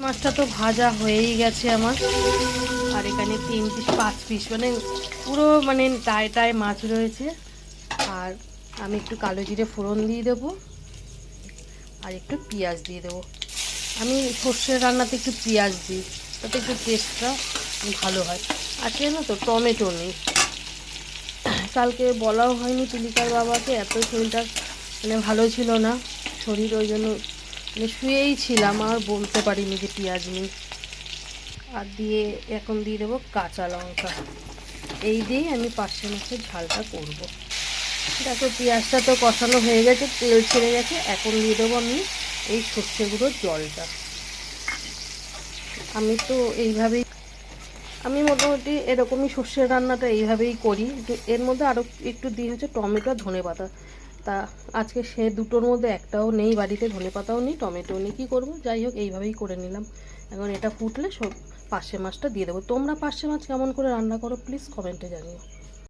মাছটা তো ভাজা হয়েই গেছে আমার। আর এখানে 3 পিস 5 পিস মানে পুরো মানে টায় টায় মাছ রয়েছে। আর আমি একটু কালো জিরে ফোড়ন দিয়ে দেবো আর একটু পেঁয়াজ দিয়ে দেবো। আমি সর্ষের রান্নাতে একটু পেঁয়াজ দিই, তাতে একটু টেস্টটা ভালো হয়। আজকে না তো টমেটো নেই, কালকে বলাও হয়নি তুলিকার বাবাকে, এত শরীরটা মানে ভালো ছিল না শরীর, ওই জন্য মানে শুয়েই ছিলাম আর বলতে পারিনি যে পেঁয়াজ নেই। আর দিয়ে এখন দিয়ে দেবো কাঁচা লঙ্কা। এই দিয়েই আমি পার্শে মাছের ঝালটা করব। দেখো পেঁয়াজটা তো কষানো হয়ে গেছে, তেল ছেড়ে গেছে। এখন দিয়ে দেবো আমি এই সর্ষে গুঁড়োর জলটা। আমি তো এইভাবেই, আমি মোটামুটি এরকমই সর্ষের রান্নাটা এইভাবেই করি। এর মধ্যে আরও একটু দিয়ে হচ্ছে টমেটো ধনেপাতা। তা আজকে সে দুটোর মধ্যে একটাও নেই বাড়িতে, ধনেপাতাও নেই টমেটোও নেই, কী করবো। যাই হোক এইভাবেই করে নিলাম। এখন এটা ফুটলে সব পার্শে মাছটা দিয়ে দেবো। তোমরা পার্শে মাছ কেমন করে রান্না করো প্লিজ কমেন্টে জানিও।